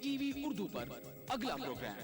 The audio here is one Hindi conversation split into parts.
ईटीवी उर्दू पर अगला प्रोग्राम।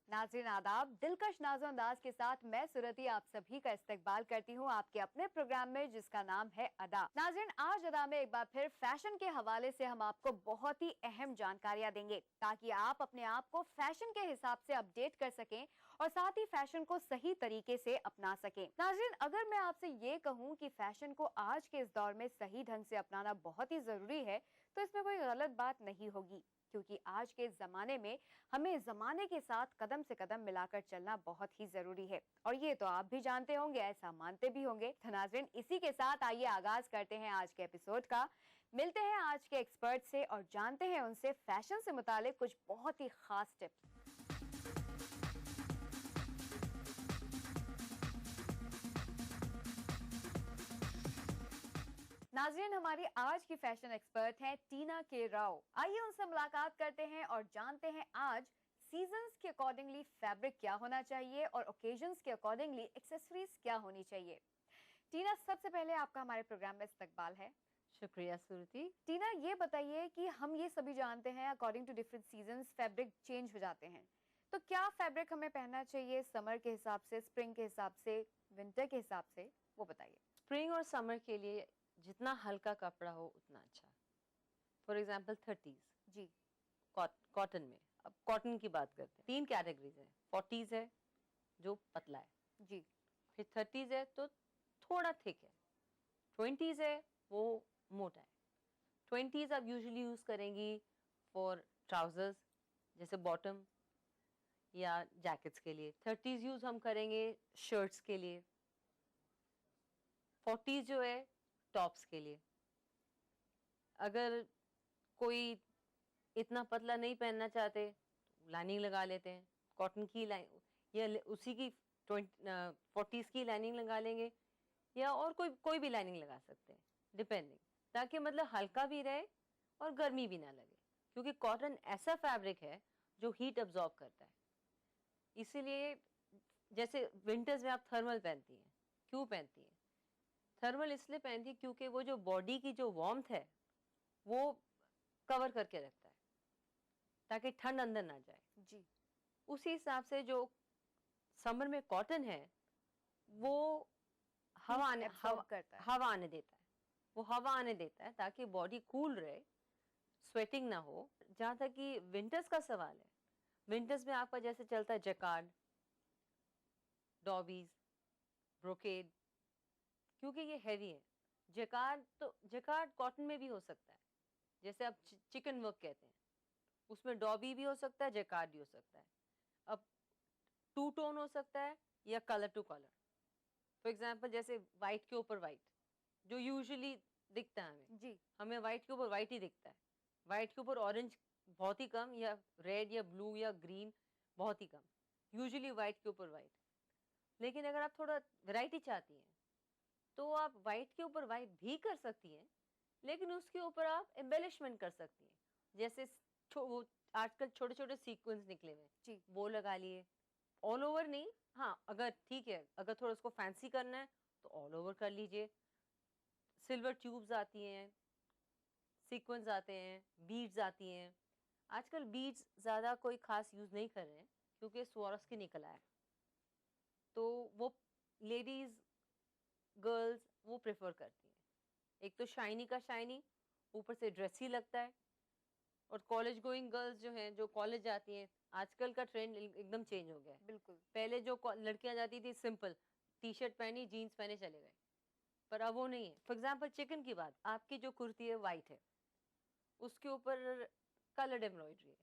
नाज़रीन आदाब, दिलकश नाज़ो अंदाज के साथ मैं सुरती आप सभी का इस्तकबाल करती हूँ आपके अपने प्रोग्राम में जिसका नाम है अदा। नाज़रीन, आज अदा में एक बार फिर फैशन के हवाले से हम आपको बहुत ही अहम जानकारियां देंगे ताकि आप अपने आप को फैशन के हिसाब से अपडेट कर सकें और साथ ही फैशन को सही तरीके से अपना सकें। नाज़रीन, अगर मैं आपसे ये कहूँ कि फैशन को आज के इस दौर में सही ढंग से अपनाना बहुत ही जरूरी है तो इसमें कोई गलत बात नहीं होगी, क्योंकि आज के जमाने में हमें जमाने के साथ कदम से कदम मिलाकर चलना बहुत ही जरूरी है और ये तो आप भी जानते होंगे, ऐसा मानते भी होंगे। तो नाज़रीन, इसी के साथ आइए आगाज करते हैं आज के एपिसोड का। मिलते हैं आज के एक्सपर्ट से और जानते हैं उनसे फैशन से मुतालिक कुछ बहुत ही खास टिप्स। नाज़रीन, हमारी आज की फैशन एक्सपर्ट हैं टीना के राव। आइए उनसे मुलाकात करते हैं और जानते हैं आज सीजन्स के अकॉर्डिंगली फैब्रिक क्या होना चाहिए और ओकेजन्स के अकॉर्डिंगली एक्सेसरीज क्या होनी चाहिए। टीना, सबसे पहले आपका हमारे प्रोग्राम में इस्तकबाल है। शुक्रिया सुरती। टीना, ये बताइए कि हम ये सभी जानते हैं according to different seasons fabric change हो जाते हैं, तो क्या फैब्रिक हमें पहनना चाहिए समर के हिसाब से, स्प्रिंग के हिसाब से, विंटर के हिसाब से, वो बताइए। स्प्रिंग और समर के लिए जितना हल्का कपड़ा हो उतना अच्छा। For example 30s ji, cotton में, अब कॉटन की बात करते हैं, 3 कैटेगरीज है। 40s है जो पतला है जी, फिर 30s है तो थोड़ा थिक है, 20s है वो मोटा है। 20s आप यूजुअली यूज करेंगी फॉर ट्राउजर्स जैसे बॉटम या जैकेट्स के लिए। 30s यूज हम करेंगे शर्ट्स के लिए। 40s जो है टॉप्स के लिए। अगर कोई इतना पतला नहीं पहनना चाहते तो लाइनिंग लगा लेते हैं, कॉटन की लाइन या उसी की 40s की लाइनिंग लगा लेंगे या और कोई भी लाइनिंग लगा सकते हैं डिपेंडिंग, ताकि मतलब हल्का भी रहे और गर्मी भी ना लगे, क्योंकि कॉटन ऐसा फैब्रिक है जो हीट अब्जॉर्ब करता है। इसीलिए जैसे विंटर्स में आप थर्मल पहनती हैं, क्यों पहनती हैं? थर्मल इसलिए पहनती है क्योंकि वो जो बॉडी की जो वार्मथ है वो कवर करके रखता है ताकि ठंड अंदर ना जाए। जी, उसी हिसाब से जो समर में कॉटन है वो हवा आने करता है। हवा आने देता है, वो हवा आने देता है ताकि बॉडी कूल रहे, स्वेटिंग ना हो। जहां तक कि विंटर्स का सवाल है, विंटर्स में आपका जैसे चलता है जैकार्ड, डॉबीज, ब्रोकेड, क्योंकि ये हैवी है। जैकार्ड कॉटन में भी हो सकता है, जैसे आप चिकन वर्क कहते हैं, उसमें डॉबी भी हो सकता है, जैकार्ड भी हो सकता है। अब 2 टोन हो सकता है या colour to colour. For example जैसे व्हाइट के ऊपर व्हाइट जो यूजुअली दिखता है हमें, जी, हमें व्हाइट के ऊपर व्हाइट ही दिखता है। व्हाइट के ऊपर ऑरेंज बहुत ही कम, या रेड या ब्लू या ग्रीन बहुत ही कम, यूजुअली व्हाइट के ऊपर व्हाइट। लेकिन अगर आप थोड़ा वैरायटी चाहती हैं तो आप व्हाइट के ऊपर व्हाइट भी कर सकती हैं, लेकिन उसके ऊपर आप एम्बेलिशमेंट कर सकती हैं। जैसे वो आजकल छोटे छोटे सीक्वेंस निकले हुए जी, वो लगा लिए, ऑल ओवर नहीं। हाँ, अगर ठीक है, अगर थोड़ा उसको फैंसी करना है तो ऑल ओवर कर लीजिए। सिल्वर ट्यूब्स आती हैं, सीक्वेंस आते हैं, बीड्स आती हैं। आजकल बीड्स ज़्यादा कोई खास यूज़ नहीं कर रहे हैं क्योंकि स्वारोस्की निकला है, तो वो लेडीज़ गर्ल्स वो प्रेफर करती हैं। एक तो शाइनी का शाइनी, ऊपर से ड्रेसी लगता है। और कॉलेज गोइंग गर्ल्स जो हैं, जो कॉलेज जाती हैं, आजकल का ट्रेंड एकदम चेंज हो गया है। बिल्कुल। पहले जो लड़कियां जाती थी सिंपल टी शर्ट पहनी, जीन्स पहने, चले गए, पर अब वो नहीं है। फॉर एग्जाम्पल चिकन की बात, आपकी जो कुर्ती है वाइट है, उसके ऊपर कलर्ड एम्ब्रॉयडरी है,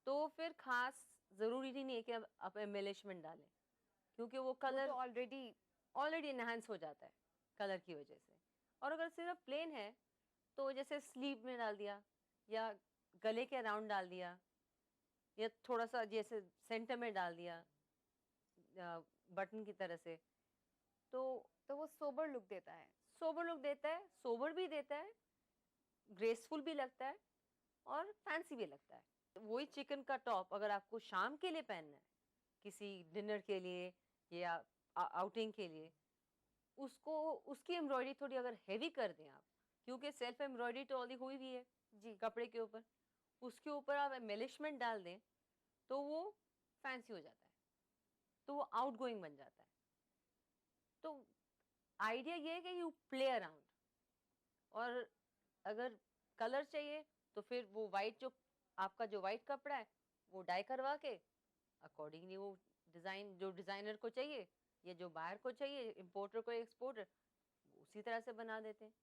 तो फिर खास जरूरी नहीं है कि आप एम्बेलिशमेंट डालें, क्योंकि वो कलर तो ऑलरेडी इनहेंस हो जाता है कलर की वजह से। और अगर सिर्फ प्लेन है तो जैसे स्लीव में डाल दिया या गले के अराउंड डाल दिया या थोड़ा सा जैसे सेंटर में डाल दिया, बटन की तरह से, तो वो सोबर लुक देता है। सोबर लुक देता है, सोबर भी देता है, ग्रेसफुल भी लगता है और फैंसी भी लगता है। वही चिकन का टॉप अगर आपको शाम के लिए पहनना है, किसी डिनर के लिए या आउटिंग के लिए, उसको उसकी एम्ब्रॉयडरी थोड़ी अगर हैवी कर दें आप, क्योंकि सेल्फ एम्ब्रॉयडरी तो ऑलरेडी हुई भी है जी। कपड़े के ऊपर, उसके ऊपर आप एम्बेलिशमेंट डाल दें तो वो फैंसी हो जाता है, तो वो आउट गोइंग बन जाता है। तो आइडिया ये है कि यू प्ले अराउंड, और अगर कलर चाहिए तो फिर वो वाइट, जो आपका जो वाइट कपड़ा है वो डाई करवा के अकॉर्डिंगली वो डिज़ाइन जो डिज़ाइनर को चाहिए या जो बायर को चाहिए, इंपोर्टर को एक्सपोर्टर, उसी तरह से बना देते हैं।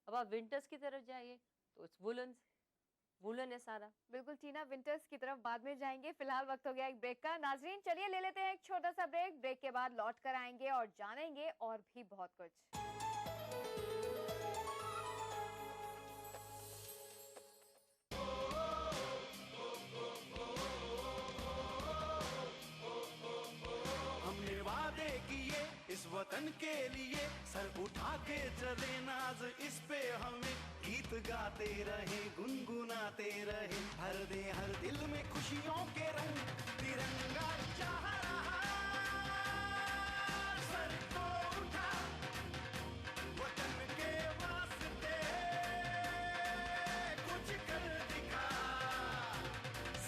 अब आप विंटर्स की तरफ जाइए तो इट्स वुलन है सारा। बिल्कुल टीना, विंटर्स की तरफ बाद में जाएंगे, फिलहाल वक्त हो गया एक ब्रेक का। नाजरीन चलिए ले लेते हैं एक छोटा सा ब्रेक, ब्रेक के बाद लौट कर आएंगे और जानेंगे और भी बहुत कुछ। हमने वादे किए इस वतन के लिए, सर उठा के चले नाज इस पे हमें, गीत गाते रहे गुनगुनाते रहे, हर दे हर दिल में खुशियों के रंग, तिरंगा चाह रहा सर को उठा, वतन के वास्ते कुछ कर दिखा,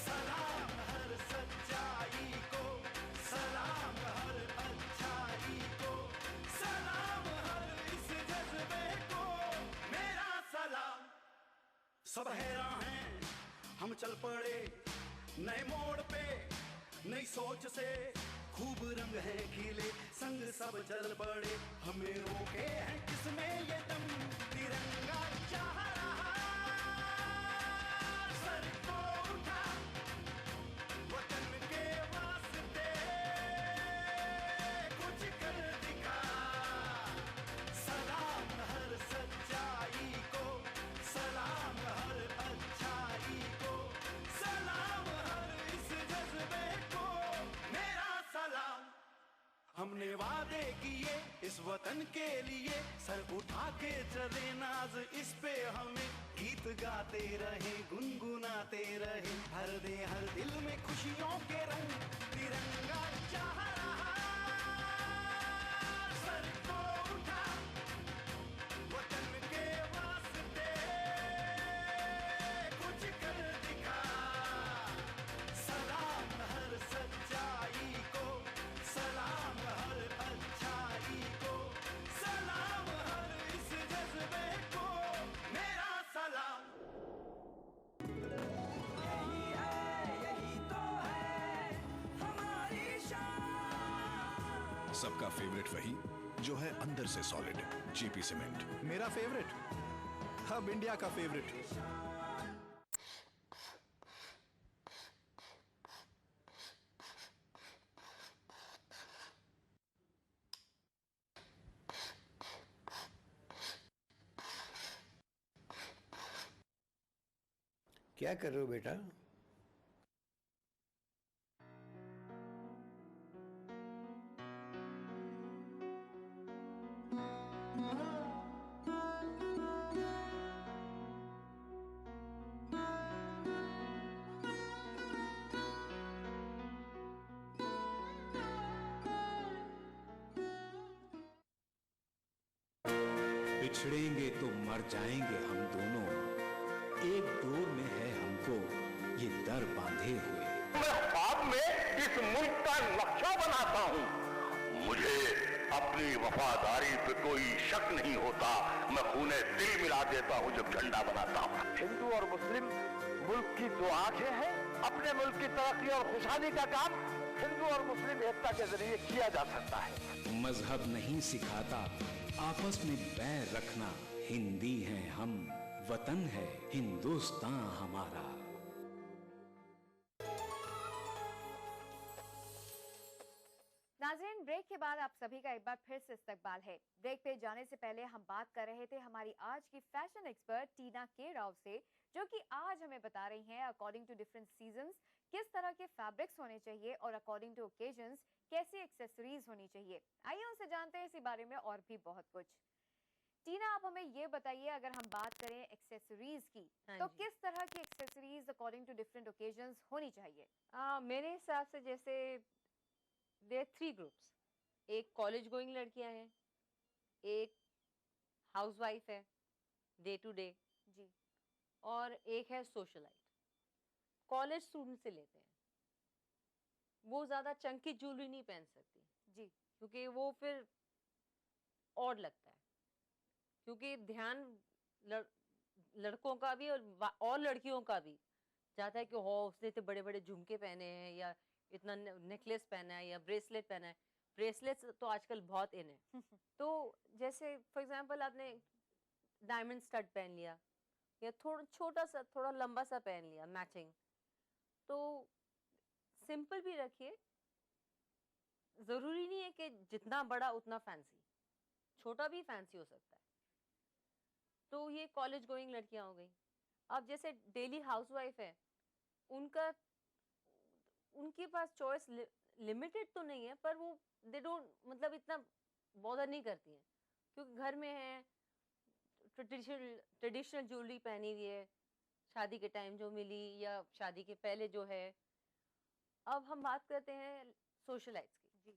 सलाम हर सच्चाई को, सलाम हर अच्छाई को, सलाम हर इस जज्बे को, मेरा सलाम। सब हैरान हैं हम चल पड़े नए मोड़ पे, नई सोच से खूब रंग है खिले, संग सब चल पड़े, हमें रोके हैं किसने ये दम, तिरंगा चाह रहा सर को उठा, वतन के वास्ते कुछ कर दिखा, सलाम हर सच्चाई को, सलाम हर अच्छाई को, सलाम हर इस जज्बे को, मेरा सलाम। हमने वादे किए इस वतन के लिए, सर उठा के चले नाज इस पे हमें, गीत गाते रहे गुनगुनाते रहे, हर दे हर दिल में खुशियों के रंग, तिरंगा चाह रहा सर को उठा, वतन के वास्ते कुछ कर दिखा, सलाम हर सच्चाई को, सलाम हर अच्छाई को, सलाम हर इस जज्बे को, मेरा सलाम। सबका फेवरेट वही जो है अंदर से सॉलिड, जेपी सीमेंट। मेरा फेवरेट, अब इंडिया का फेवरेट। क्या कर रहे हो बेटा? बिछड़ेंगे तो मर जाएंगे हम दोनों, एक डोर में है हमको ये दर बांधे हुए। मैं ख्वाब में इस मुल्क का नक्शा बनाता हूँ, मुझे अपनी वफादारी पे कोई शक नहीं होता, मैं खूने दिल मिला देता हूँ जब झंडा बनाता हूँ। हिंदू और मुस्लिम मुल्क की दो आंखें हैं, अपने मुल्क की तरक्की और खुशहाली का काम हिंदू और मुस्लिम एकता के जरिए किया जा सकता है। मजहब नहीं सिखाता आपस में बैर रखना, हिंदी हैं हम, वतन है हिंदुस्तान हमारा। नाज़रीन ब्रेक के बाद आप सभी का एक बार फिर से इस्तकबाल है। ब्रेक पे जाने से पहले हम बात कर रहे थे हमारी आज की फैशन एक्सपर्ट टीना के राव से, जो कि आज हमें बता रही हैं अकॉर्डिंग टू डिफरेंट सीजन्स किस तरह के फैब्रिक्स होने चाहिए और अकॉर्डिंग टू ओकेजन्स कैसी एक्सेसरीज होनी चाहिए, आइए उनसे जानते हैं इसी बारे में और भी बहुत कुछ। टीना, आप हमें ये बताइए, अगर हम बात करें एक्सेसरीज की, हाँ तो जी। किस तरह की accessories according to different occasions होनी चाहिए? मेरे हिसाब से जैसे देयर 3 ग्रुप्स, एक कॉलेज गोइंग लड़कियां हैं, एक हाउसवाइफ है डे टू डे, जी और एक है सोशलाइट। कॉलेज स्टूडेंट से लेते हैं, वो ज्यादा चंकी ज्वेलरी नहीं पहन सकती जी क्योंकि वो फिर ऑड लगता है, क्योंकि ध्यान लड़कों का भी और लड़कियों का भी जाता है कि हो उसने इतने बड़े बड़े झुमके पहने हैं, या इतना नेकलेस पहना है, या ब्रेसलेट पहना है। ब्रेसलेट्स तो आजकल बहुत इन है। तो जैसे फॉर एग्जांपल आपने डायमंड स्टड पहन लिया, या थोड़ा छोटा सा थोड़ा लंबा सा पहन लिया मैचिंग, तो सिंपल भी रखिए। जरूरी नहीं है कि जितना बड़ा उतना फैंसी, छोटा भी फैंसी हो सकता है। तो ये कॉलेज गोइंग लड़कियां हो गई। अब जैसे डेली हाउसवाइफ है, उनका उनके पास चॉइस लिमिटेड तो नहीं है, पर वो दे डोंट मतलब इतना बॉदर नहीं करती हैं, क्योंकि घर में है, ट्रेडिशनल ज्वेलरी पहनी हुई है, शादी के टाइम जो मिली या शादी के पहले जो है। अब हम बात करते हैं सोशलाइट्स की। जी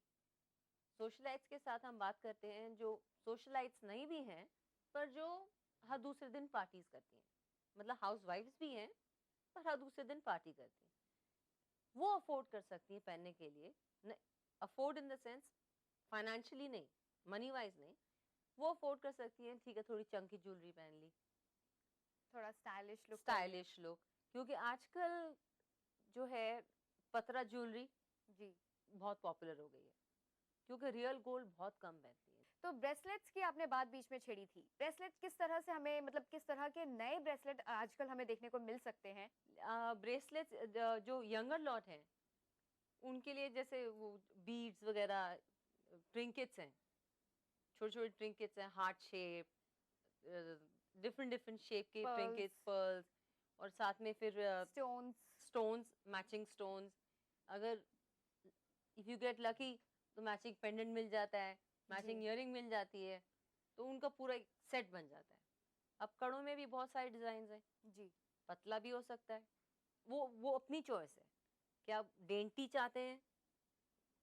सोशलाइट्स के साथ हम बात करते हैं जो सोशलाइट्स नहीं भी हैं, पर जो हर दूसरे दिन पार्टीज करती हैं, मतलब हाउस वाइफ्स भी हैं पर हर दूसरे दिन पार्टी करती हैं। वो अफोर्ड कर सकती हैं पहनने के लिए, afford in the sense financially नहीं, मनी वाइज नहीं, वो अफोर्ड कर सकती हैं। ठीक है, थोड़ी चंकी ज्वेलरी पहन ली, थोड़ा स्टाइलिश लुक। स्टाइलिश लुक, क्योंकि आजकल जो है पतरा ज्वेलरी जी बहुत पॉपुलर हो गई है, क्योंकि रियल गोल्ड बहुत कम पहनती है। तो ब्रेसलेट्स की आपने बात बीच में छेड़ी थी, ब्रेसलेट किस तरह से हमें, मतलब किस तरह के नए ब्रेसलेट आजकल हमें देखने को मिल सकते हैं? ब्रेसलेट्स जो यंगर लॉट हैं उनके लिए, जैसे वो बीड्स वगैरह, ट्रिंकेट्स हैं, छोटे छोटे ट्रिंकेट्स हैं, heart shape, different different shape के Pearls. ट्रिंकेट्स, पर्ल्स, और साथ में फिर स्टोन्स। Stones, matching stones. अगर इफ यू गेट लकी तो मैचिंग पेंडेंट मिल जाता है, मैचिंग इयरिंग मिल जाती है, तो उनका पूरा एक सेट बन जाता है। अब कड़ों में भी बहुत सारे डिजाइन हैं, जी पतला भी हो सकता है, वो अपनी चॉइस है कि आप डेंटी चाहते हैं,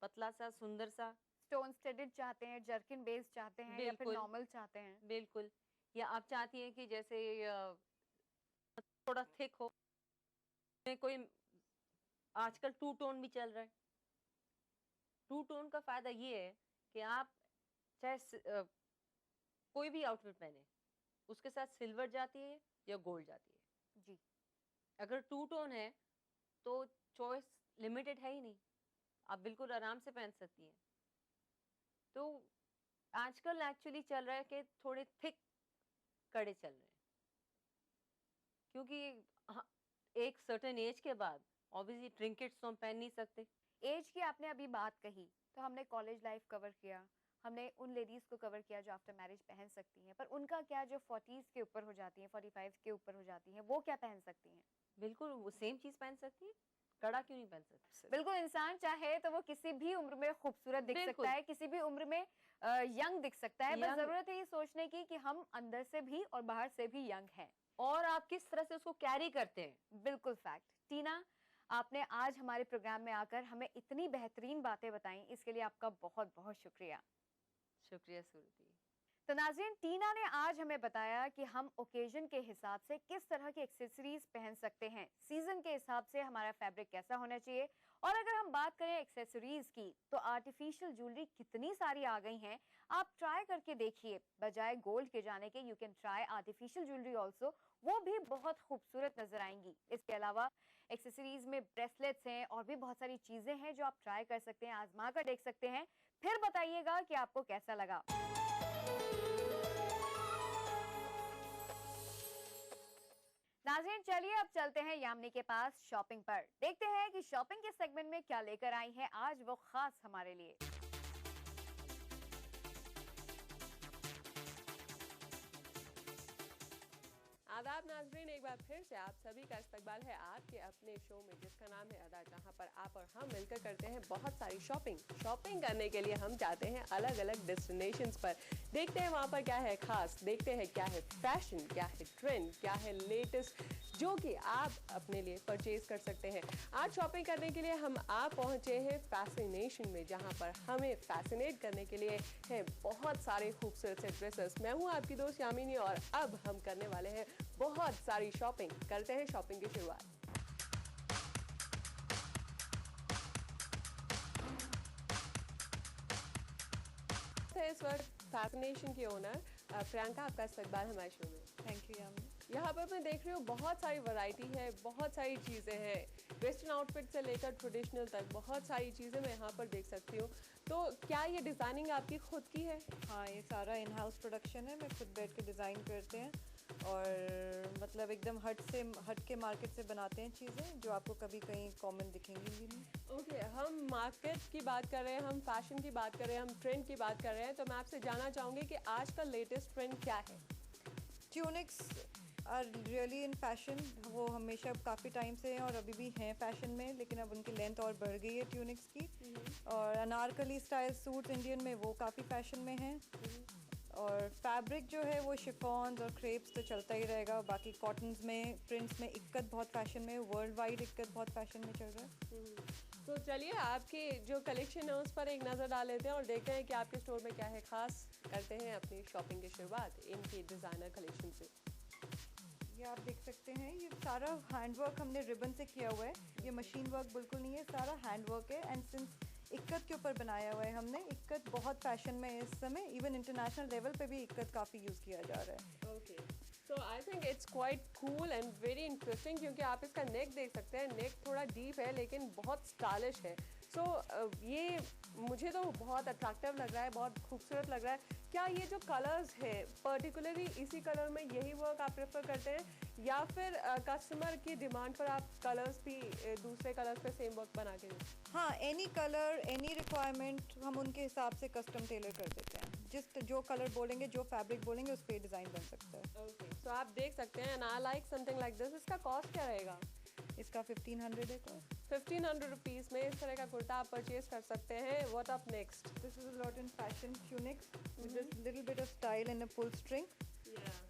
पतला सा सुंदर सा, स्टोन स्टडेड चाहते हैं, जर्किन बेस चाहते हैं, या फिर बिल्कुल। नॉर्मल चाहते हैं? बिल्कुल, या आप चाहती हैं कि जैसे थोड़ा थिक हो, में कोई आजकल टू टोन भी चल रहा है। टू टोन का फायदा ये है कि आप चाहे कोई भी आउटफिट पहने, उसके साथ सिल्वर जाती है या गोल्ड जाती है। जी अगर टू टोन है तो चॉइस लिमिटेड है ही नहीं, आप बिल्कुल आराम से पहन सकती हैं। तो आजकल एक्चुअली चल रहा है कि थोड़े थिक कड़े चल रहे हैं, क्योंकि हाँ, एक सर्टेन एज के बाद ऑब्वियसली ट्रिंकेट्स तो हम पहन नहीं सकते। एज की आपने अभी बात कही, तो हमने कॉलेज लाइफ कवर किया, हमने उन लेडीज को कवर किया जो आफ्टर मैरिज पहन सकती हैं, पर उनका क्या जो 40s के ऊपर हो जाती हैं, 45 के ऊपर हो जाती हैं, वो क्या पहन सकती हैं? बिल्कुल वो सेम चीज पहन सकती है, कड़ा क्यों नहीं पहन सकती? बिल्कुल, इंसान चाहे तो वो किसी भी उम्र में खूबसूरत दिख बिल्कुल। सकता है, किसी भी उम्र में यंग दिख सकता है, बस Young- जरूरत है ये सोचने की कि हम अंदर से भी और बाहर से भी यंग हैं। और आप किस तरह से उसको कैरी करते हैं। बिल्कुल फैक्ट। टीना, आपने आज हमारे प्रोग्राम में आकर हमें इतनी बेहतरीन बातें बताई, इसके लिए आपका बहुत बहुत शुक्रिया। शुक्रिया सुरती। तो नाज़रीन, टीना ने आज हमें बताया कि हम ओकेजन के हिसाब से किस तरह की एक्सेसरीज पहन सकते हैं, सीजन के हिसाब से हमारा फैब्रिक कैसा होना चाहिए, और अगर हम बात करें एक्सेसरीज की तो आर्टिफिशियल ज्वेलरी कितनी सारी आ गई हैं। आप ट्राई करके देखिए, बजाय गोल्ड के जाने के you can try artificial jewellery also, वो भी बहुत खूबसूरत नजर आएंगी। इसके अलावा एक्सेसरीज में ब्रेसलेट्स हैं और भी बहुत सारी चीजें हैं जो आप ट्राई कर सकते हैं, आजमा कर देख सकते हैं, फिर बताइएगा कि आपको कैसा लगा। नाज़रीन, चलिए अब चलते हैं यामिनी के पास शॉपिंग पर, देखते हैं कि शॉपिंग के सेगमेंट में क्या लेकर आई है आज वो खास हमारे लिए। आदाब नाज़रीन, एक बार फिर से आप सभी का इस्तकबाल है आपके अपने शो में जिसका नाम है अदा, जहां पर आप और हम मिलकर करते हैं बहुत सारी शॉपिंग करने के लिए हम जाते हैं अलग अलग डेस्टिनेशंस पर, देखते हैं वहां पर क्या है खास, देखते हैं क्या है फैशन, क्या है ट्रेंड, क्या है लेटेस्ट जो कि आप अपने लिए परचेज कर सकते हैं। आज शॉपिंग करने के लिए हम आप पहुंचे हैं फैसिनेशन में, जहां पर हमें फैसिनेट करने के लिए है बहुत सारे खूबसूरत से ड्रेसेस। मैं हूं आपकी दोस्त यामिनी और अब हम करने वाले हैं बहुत सारी शॉपिंग। करते हैं शॉपिंग की शुरुआत। इस वक्त फैसिनेशन की ओनर प्रियंका, आपका इस्तकबाल हमारे शो में। Thank you Yamini. यहाँ पर मैं देख रही हूँ बहुत सारी वैरायटी है, बहुत सारी चीज़ें हैं, वेस्टर्न आउटफिट से लेकर ट्रेडिशनल तक बहुत सारी चीज़ें मैं यहाँ पर देख सकती हूँ। तो क्या ये डिज़ाइनिंग आपकी खुद की है? हाँ, ये सारा इन हाउस प्रोडक्शन है, मैं खुद बैठ के डिज़ाइन करते हैं और मतलब एकदम हट के मार्केट से बनाते हैं चीज़ें जो आपको कभी कहीं कॉमन दिखेंगी भी नहीं। ओके, हम मार्केट की बात कर रहे हैं, हम फैशन की बात कर रहे हैं, हम ट्रेंड की बात कर रहे हैं, तो मैं आपसे जानना चाहूँगी कि आज का लेटेस्ट ट्रेंड क्या है? Tunics are really in fashion. वो हमेशा काफ़ी टाइम से हैं और अभी भी हैं फैशन में, लेकिन अब उनकी लेंथ और बढ़ गई है ट्यूनिक्स की। और अनारकली स्टाइल सूट्स इंडियन में वो काफ़ी फैशन में हैं। और फैब्रिक जो है वो शिफॉन्स और क्रेप्स तो चलता ही रहेगा। बाकी कॉटन्स में, प्रिंट्स में इक्कत बहुत फैशन में, वर्ल्ड वाइड इक्कत बहुत फैशन में चल रहा है। तो चलिए आपकी जो कलेक्शन है उस पर एक नज़र डाल लेते हैं और देखते हैं कि आपके स्टोर में क्या है खास। करते हैं अपनी शॉपिंग की शुरुआत इनकी डिज़ाइनर कलेक्शन से। ये आप देख सकते हैं, ये सारा हैंडवर्क हमने रिबन से किया हुआ है, ये मशीन वर्क बिल्कुल नहीं है, सारा हैंडवर्क है। एंड सिंस इक्कत के ऊपर बनाया हुआ है हमने, इक्कत बहुत फैशन में है इस समय, इवन इंटरनेशनल लेवल पे भी इक्कत काफ़ी यूज़ किया जा रहा है। Okay, so I think it's quite cool and very interesting, क्योंकि आप इसका नेक देख सकते हैं, नेक थोड़ा डीप है लेकिन बहुत स्टाइलिश है। सो ये मुझे तो बहुत अट्रैक्टिव लग रहा है, बहुत खूबसूरत लग रहा है। क्या ये जो कलर्स है पर्टिकुलरली इसी कलर में यही वर्क आप प्रेफर करते हैं या फिर कस्टमर की डिमांड पर आप कलर्स भी दूसरे कलर्स पे सेम वर्क बना के दें? हाँ, एनी कलर, एनी रिक्वायरमेंट हम उनके हिसाब से कस्टम टेलर कर देते हैं। जो कलर बोलेंगे, जो फैब्रिक बोलेंगे, उस पर डिज़ाइन बन सकता है। ओके, सो आप देख सकते हैं and I like something like this. इसका कॉस्ट क्या रहेगा? इसका 1500 है कॉस्ट। 1500 रुपीज़ में इस तरह का कुर्ता आप परचेज कर सकते हैं। What up next? This is a lot in fashion tunics with this little bit of style and a pull string. Yeah.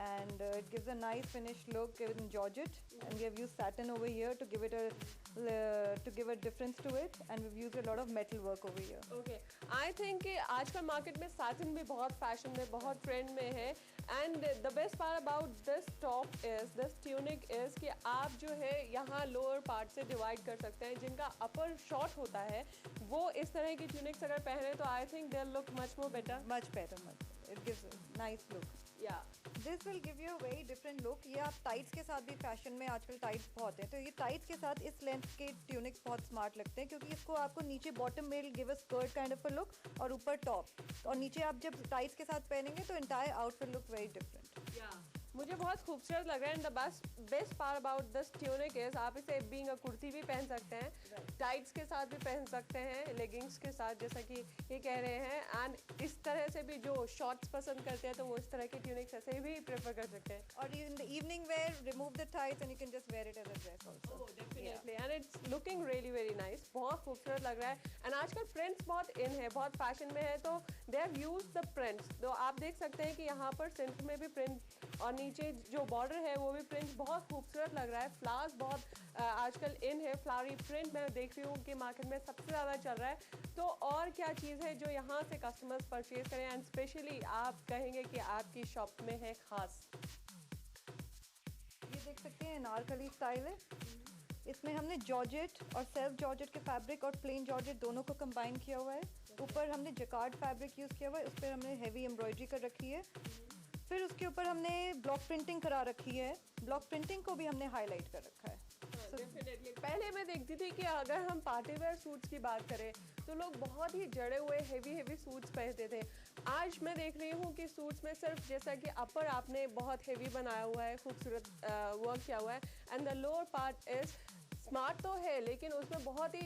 And it gives a nice finished look in georgette, and we have used satin over here to give it a difference to it, and we've used a lot of metal work over here. Okay, I think कि आजकल मार्केट में satin भी बहुत फैशन में, बहुत ट्रेंड में है। And the best part about this top is, this tunic is कि आप जो है यहाँ लोअर पार्ट से डिवाइड कर सकते हैं। जिनका अपर शॉर्ट होता है वो इस तरह की ट्यूनिक्स अगर पहने तो I think they look much more better. Much better. It gives a nice look. या This will give you a very different look. ये आप टाइट्स के साथ भी फैशन में आजकल टाइट्स बहुत हैं, तो ये टाइट्स के साथ इस लेंथ के ट्यूनिक्स बहुत स्मार्ट लगते हैं, क्योंकि इसको आपको नीचे बॉटम में give a skirt kind of a look और ऊपर टॉप, और नीचे आप जब टाइट्स के साथ पहनेंगे तो entire outfit look very different. या मुझे बहुत खूबसूरत लग रहा है। And the best part about this tunic is आप इसे बीइंग अ कुर्ती भी पहन सकते हैं, टाइट्स के साथ भी पहन सकते हैं, लेगिंग्स के साथ, जैसा कि ये कह रहे हैं। एंड इस तरह से भी जो शॉर्ट्स पसंद करते हैं तो वो इस तरह के ट्यूनिक्स ऐसे भी प्रेफर कर सकते हैं। और in the evening wear, remove the tights and you can just wear it as a dress also. Definitely, and it's looking really very nice, बहुत खूबसूरत लग रहा है। एंड आजकल प्रिंट्स बहुत इन है, बहुत फैशन में है, तो they have used the prints. तो आप देख सकते हैं कि यहाँ पर सेंटर में भी प्रिंट और नीचे जो बॉर्डर है वो भी प्रिंट बहुत खूबसूरत लग रहा है। फ्लावर्स बहुत आजकल इन है, फ्लावरी प्रिंट मैं देख रही हूँ कि मार्केट में सबसे ज़्यादा चल रहा है। तो और क्या चीज़ है जो यहाँ से कस्टमर्स परचेज करें एंड स्पेशली आप कहेंगे कि आपकी शॉप में है खास? ये देख सकते हैं अनारकली स्टाइल है, इसमें हमने जॉर्जेट और सेल्फ जॉर्जेट के फैब्रिक और प्लेन जॉर्जेट दोनों को कंबाइन किया हुआ है। ऊपर हमने जकार्ड फैब्रिक यूज़ किया हुआ है, उस पर हमने हेवी एम्ब्रॉयडरी कर रखी है। फिर उसके ऊपर हमने ब्लॉक प्रिंटिंग करा रखी है, ब्लॉक प्रिंटिंग को भी हमने हाईलाइट कर रखा है। डेफिनेटली, पहले मैं देखती थी कि अगर हम पार्टी वेयर सूट्स की बात करें तो लोग बहुत ही जड़े हुए हेवी सूट्स पहनते थे। आज मैं देख रही हूँ कि सूट्स में सिर्फ जैसा कि अपर आपने बहुत हेवी बनाया हुआ है, खूबसूरत वर्क किया हुआ है, and the lower part is smart तो है लेकिन उसमें बहुत ही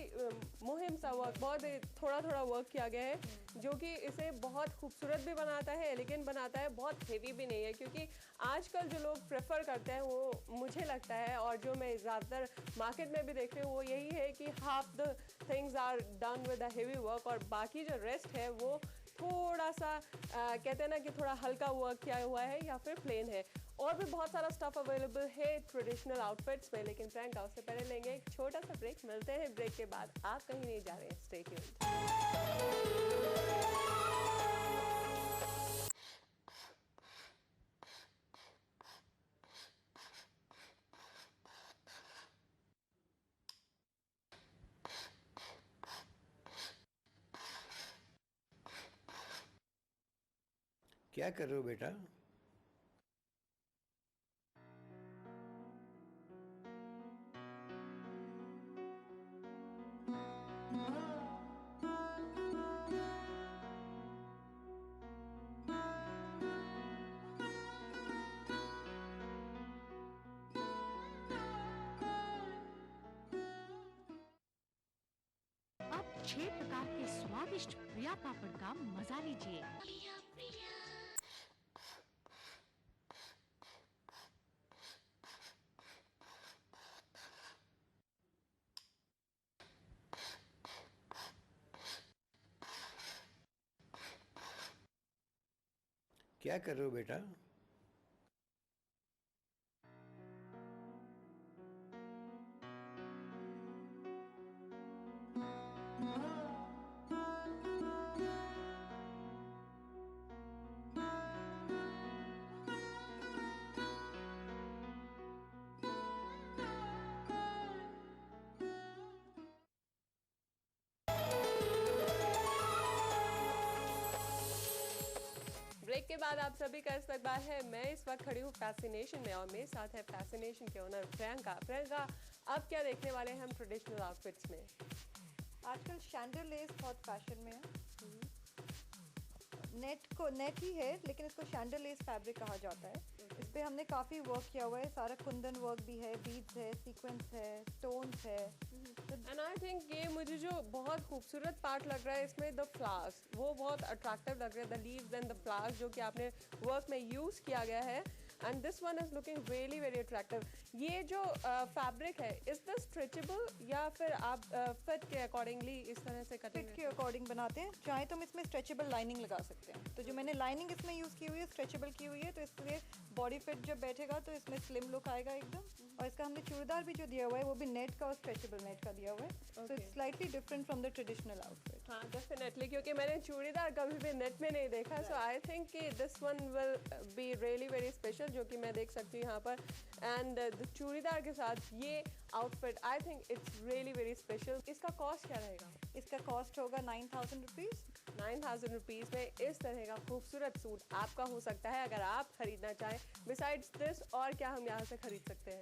मुहिम सा वर्क, बहुत ही थोड़ा थोड़ा वर्क किया गया है जो कि इसे बहुत खूबसूरत भी बनाता है, लेकिन बनाता है बहुत हेवी भी नहीं है। क्योंकि आजकल जो लोग प्रेफर करते हैं वो मुझे लगता है, और जो मैं ज़्यादातर मार्केट में भी देख रही हूँ, वो यही है कि half the things are done with a heavy work और बाकी जो रेस्ट है वो थोड़ा सा कहते हैं ना कि थोड़ा हल्का वर्क किया हुआ है या फिर प्लेन है। और भी बहुत सारा स्टफ अवेलेबल है ट्रेडिशनल आउटफिट्स में, लेकिन प्रियंका उससे पहले लेंगे एक छोटा सा ब्रेक। मिलते हैं ब्रेक के बाद, आप कहीं नहीं जा रहे हैं, स्टे ट्यून्ड। क्या कर रहे हो बेटा? अब 6 प्रकार के स्वादिष्ट प्रिया पापड़ का मजा लीजिए। क्या कर रहे हो बेटा? ब्रेक के बाद आप सभी का इस्तकबाल है। मैं इस वक्त खड़ी हूँ फैसिनेशन में और मेरे साथ है फैसिनेशन के ओनर प्रियंका। प्रियंका, अब क्या देखने वाले हैं हम ट्रेडिशनल आउटफिट्स में? आजकल शैंडरलेस बहुत फैशन में है। नेट ही है लेकिन इसको शैंडरलेस फैब्रिक कहा जाता है। इस पे हमने काफ़ी वर्क किया हुआ है, सारा कुंदन वर्क भी है, बीड्स है, सीक्वेंस है, स्टोन्स है। एंड आई थिंक ये मुझे जो बहुत खूबसूरत पार्ट लग रहा है इसमें, द फ्लावर्स, वो बहुत अट्रैक्टिव लग रहे हैं, the leaves and the flowers जो कि आपने वर्क में यूज़ किया गया है। And this one is looking really very attractive. ये जो फैब्रिक है, इज दिस स्ट्रेचेबल या फिर आप फिट के अकॉर्डिंगली इस तरह से कटिंग फिट के अकॉर्डिंग बनाते हैं? चाहे तो हम इसमें स्ट्रेचेबल लाइनिंग लगा सकते हैं। तो जो मैंने लाइनिंग इसमें यूज़ की हुई है स्ट्रेचेबल की हुई है, तो इसलिए बॉडी फिट जब बैठेगा तो इसमें स्लिम लुक आएगा एकदम। और इसका हमने चूड़ीदार भी जो दिया हुआ है वो भी नेट का और स्ट्रेचेबल नेट का दिया हुआ है। So it's slightly different from the traditional outfit. हाँ डेफिनेटली, क्योंकि मैंने चूड़ीदार कभी भी नेट में नहीं देखा। सो आई थिंक कि this one will be really very special, जो कि मैं देख सकती हूँ यहाँ पर। एंड चूड़ीदार के साथ ये outfit, I think it's really very special. इसका कॉस्ट क्या रहेगा? इसका कॉस्ट होगा 9,000 रुपीज़। 9,000 रुपीज़ में इस तरह का खूबसूरत सूट आपका हो सकता है अगर आप खरीदना चाहें। बिसाइड्स दिस और क्या हम यहाँ से खरीद सकते हैं?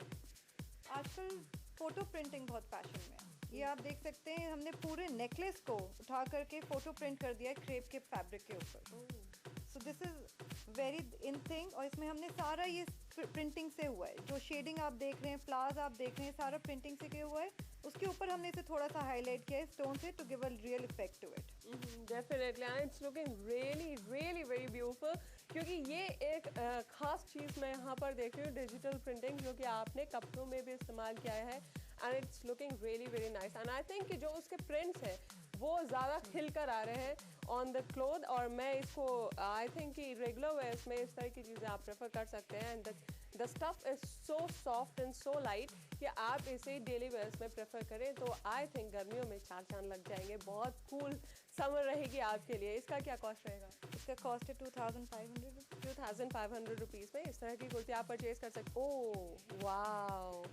आजकल फोटो प्रिंटिंग बहुत फैशन में है। ये आप देख सकते हैं, हमने पूरे नेकलेस को उठा करके फोटो प्रिंट कर दिया है क्रेप के फैब्रिक के ऊपर। So this is very in thing. और इसमें हमने सारा ये प्रिंटिंग से हुआ है, जो शेडिंग आप देख रहे हैं, फ्लावर्स आप देख रहे हैं, सारा प्रिंटिंग से किया हुआ है। उसके ऊपर हमने इसे थोड़ा सा हाईलाइट किया है स्टोन से, to give a real effect to it. Definitely, and it's looking really really very beautiful. क्योंकि ये एक खास चीज़ मैं यहाँ पर देख रही हूँ, डिजिटल प्रिंटिंग, जो कि आपने कपड़ों में भी इस्तेमाल किया है। And it's looking really very nice. And I think कि जो उसके प्रिंट्स हैं वो ज़्यादा खिल कर आ रहे हैं ऑन द क्लोथ। और मैं इसको आई थिंक कि रेगुलर वेयर्स में इस तरह की चीज़ें आप प्रेफर कर सकते हैं। And the stuff is so soft and so light कि आप इसे डेली वेयर्स में प्रेफर करें तो आई थिंक गर्मियों में चार चांद लग जाएंगे। बहुत कूल समर रहेगी आपके लिए। इसका क्या कॉस्ट रहेगा? इसका कॉस्ट है 2,500। 2,500 रुपीज़ में इस तरह की कुर्ती आप परचेज कर सकते। Oh wow!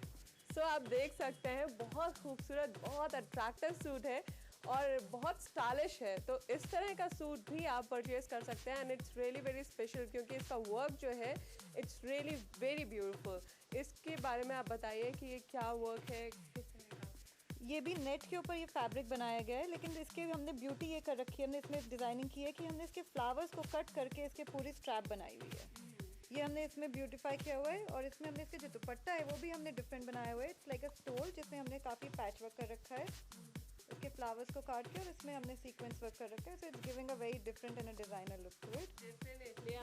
सो आप देख सकते हैं, बहुत खूबसूरत, बहुत अट्रैक्टिव सूट है और बहुत स्टाइलिश है। तो इस तरह का सूट भी आप परचेज कर सकते हैं। And it's really very special क्योंकि इसका वर्क जो है इट्स रियली वेरी ब्यूटीफुल। इसके बारे में आप बताइए कि ये क्या वर्क है, किस तरह का? ये भी नेट के ऊपर ये फैब्रिक बनाया गया है, लेकिन इसके हमने ब्यूटी ये कर रखी है, हमने इसमें डिज़ाइनिंग की है कि हमने इसके फ्लावर्स को कट करके इसके पूरी स्ट्रैप बनाई हुई है। ये हमने इसमें ब्यूटीफाई किया हुआ है और इसमें हमने इसके जो दुपट्टा है वो भी हमने डिफरेंट बनाया हुआ है. इट्स लाइक अ स्टोल जिसमें हमने काफ़ी पैच वर्क कर रखा है उसके फ्लावर्स को काट के और इसमें हमने सीक्वेंस वर्क कर रखा है. So it's giving a very different and a designer look to it. Definitely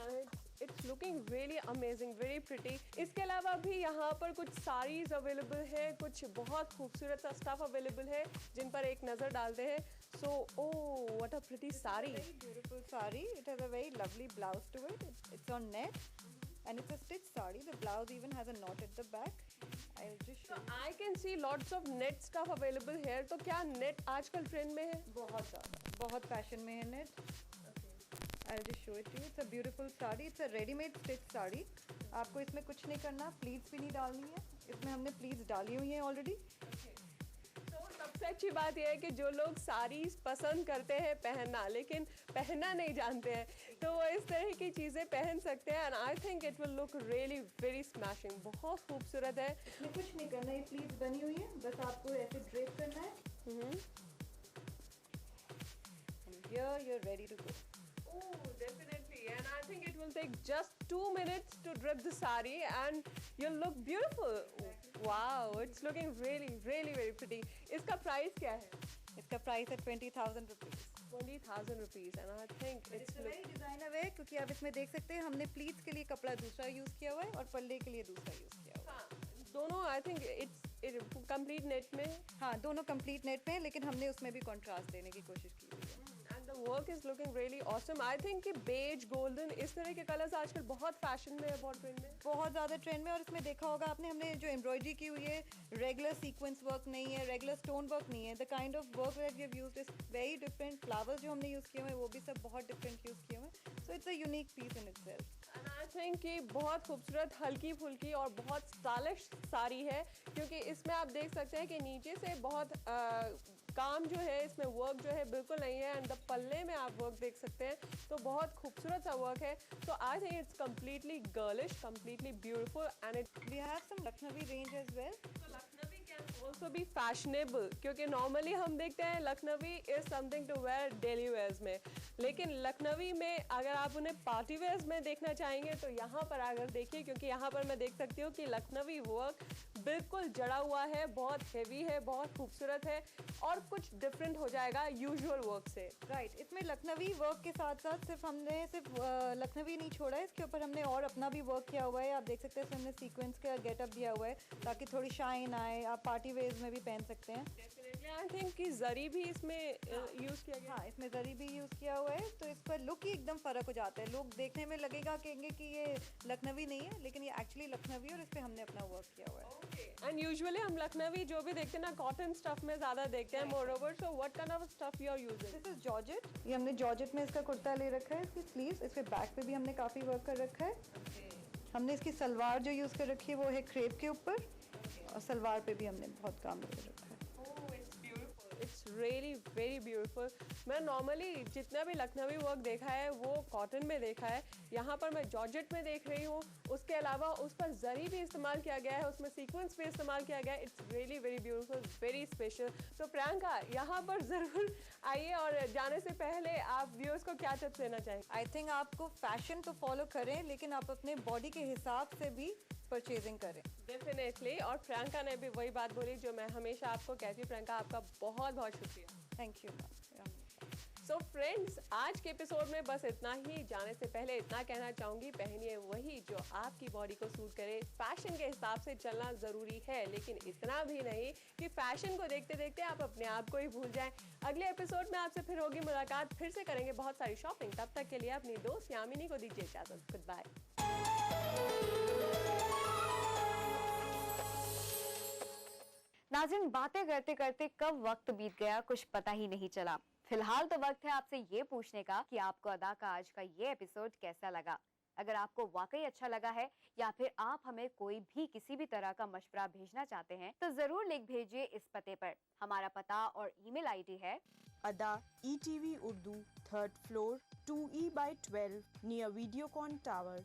it's looking really amazing, very pretty. इसके अलावा भी यहाँ पर कुछ साड़ीज अवेलेबल है, कुछ बहुत खूबसूरत सा स्टफ अवेलेबल है जिन पर एक नज़र डालते हैं. So oh what a pretty sari. Beautiful sari. It has a very lovely blouse to it. It's on net and it's a stitched sari. The blouse even has a knot at the back. I'll just show you. I can see lots of net stuff available here. तो क्या net आजकल ट्रेंड में है? बहुत ज़्यादा, बहुत फैशन में है net. I'll just show it to you. It's a beautiful sari. It's a ready-made stitched sari. आपको इसमें कुछ नहीं करना, pleats भी नहीं डालनी है. इसमें हमने pleats डाली हुई हैं already. सबसे अच्छी बात यह है कि जो लोग साड़ीज पसंद करते हैं पहनना लेकिन पहनना नहीं जानते हैं तो वो इस तरह की चीज़ें पहन सकते हैं. And I think it will look really very smashing. बहुत खूबसूरत है. इसमें कुछ नहीं करना, ये प्लीट्स बनी हुई है, बस आपको ऐसे ड्रेप करना है. And here you're ready to go. Oh, definitely. And I think it will take just 2 minutes to drip the sari and you'll look beautiful. Wow, it's looking really, really very pretty. इसका प्राइस क्या है? इसका प्राइस है 20,000 rupees. 20,000 rupees and I think it's very designer है क्योंकि आप इसमें देख सकते हैं हमने प्लीट्स के लिए कपड़ा दूसरा यूज़ किया हुआ है और पल्ले के लिए दूसरा यूज़ किया हुआ है. दोनों आई थिंक इट्स कंप्लीट नेट में. हाँ, दोनों कंप्लीट नेट में है लेकिन हमने उसमें भी कंट्रास्ट देने की कोशिश की हुई है. The work is looking really awesome. I think कि beige, golden इस तरह के कलर्स आजकल बहुत फैशन में है, बहुत ट्रेंड में. बहुत ज़्यादा ट्रेंड में. और इसमें देखा होगा आपने हमने जो एम्ब्रॉयडरी की हुई है रेगुलर सीक्वेंस वर्क नहीं है, रेगुलर स्टोन वर्क नहीं है. The kind of work that we have used is very different. Flowers जो हमने यूज़ किए हुए हैं वो भी सब बहुत डिफरेंट यूज़ किए हुए हैं. So it's a unique piece in itself. And I think कि बहुत खूबसूरत हल्की फुल्की और बहुत स्टाइलिश साड़ी है क्योंकि इसमें आप देख सकते हैं कि नीचे से बहुत काम जो है इसमें वर्क जो है बिल्कुल नहीं है. एंड द पल्ले में आप वर्क देख सकते हैं तो बहुत खूबसूरत सा वर्क है. So I think it's completely girlish, completely beautiful and it we have some Lucknowi range as well. Lucknowi can also be fashionable क्योंकि नॉर्मली हम देखते हैं Lucknowi is something to wear daily wears में, लेकिन लखनवी में अगर आप उन्हें पार्टी वेयर्स में देखना चाहेंगे तो यहाँ पर आकर देखिए क्योंकि यहाँ पर मैं देख सकती हूँ कि लखनवी वर्क बिल्कुल जड़ा हुआ है, बहुत हेवी है, बहुत खूबसूरत है और कुछ डिफरेंट हो जाएगा यूजुअल वर्क से. राइट. इसमें लखनवी वर्क के साथ साथ हमने सिर्फ लखनवी नहीं छोड़ा है, इसके ऊपर हमने और अपना भी वर्क किया हुआ है. आप देख सकते हैं इसमें हमने सीक्वेंस का गेटअप दिया हुआ है ताकि थोड़ी शाइन आए. आप पार्टी वेयर्स में भी पहन सकते हैं. डेफिनेटली आई थिंक कि जरी भी इसमें यूज़ किया गया. हाँ, इसमें जरी भी यूज़ किया हुआ है तो इस पर लुक ही एकदम फ़र्क हो जाता है. लोग देखने में लगेगा कहेंगे कि ये लखनवी नहीं है लेकिन ये एक्चुअली लखनवी और इस पर हमने अपना वर्क किया हुआ है. एंड यूजुअली हम लखनवी जो भी देखते हैं ना कॉटन स्टफ में ज़्यादा देखते हैं. Moreover so what kind of stuff you are using? This is georgette. ये हमने जॉर्जेट में इसका कुर्ता ले रखा है. इसकी स्लीव्स, इसके बैक पे भी हमने काफ़ी वर्क कर रखा है. हमने इसकी सलवार जो यूज़ कर रखी है वो है क्रेप के ऊपर और सलवार पे भी हमने बहुत काम कर रखा है. It's really very beautiful. मैं नॉर्मली जितना भी लखनवी वर्क देखा है वो कॉटन में देखा है. यहाँ पर मैं जॉर्जेट में देख रही हूँ. उसके अलावा उस पर जरी भी इस्तेमाल किया गया है, उसमें सीक्वेंस भी इस्तेमाल किया गया है. It's really very beautiful, very special. तो प्रियंका यहाँ पर ज़रूर आइए और जाने से पहले आप व्यूअर्स को क्या टिप्स देना चाहेंगे? आई थिंक आपको फैशन तो फॉलो करें लेकिन आप अपने बॉडी के हिसाब से भी परचेजिंग करें. डेफिनेटली. और प्रियंका ने भी वही बात बोली जो मैं हमेशा आपको कहती हूँ. प्रियंका आपका बहुत बहुत शुक्रिया. Thank you. सो फ्रेंड्स, आज के एपिसोड में बस इतना ही. जाने से पहले इतना कहना चाहूँगी, पहनिए वही जो आपकी बॉडी को सूट करे. फैशन के हिसाब से चलना ज़रूरी है लेकिन इतना भी नहीं कि फैशन को देखते देखते आप अपने आप को ही भूल जाएं. अगले एपिसोड में आपसे फिर होगी मुलाकात. फिर से करेंगे बहुत सारी शॉपिंग. तब तक के लिए अपनी दोस्त यामिनी को दीजिए इजाज़त. Good bye. नाज़रीन, बातें करते करते कब वक्त बीत गया कुछ पता ही नहीं चला. फिलहाल तो वक्त है आपसे ये पूछने का कि आपको अदा का आज का ये एपिसोड कैसा लगा. अगर आपको वाकई अच्छा लगा है या फिर आप हमें कोई भी किसी भी तरह का मशवरा भेजना चाहते हैं तो जरूर लिख भेजिए इस पते पर. हमारा पता और ईमेल आईडी है अदा ETV Urdu 3rd floor 2E/12 near Videocon Tower,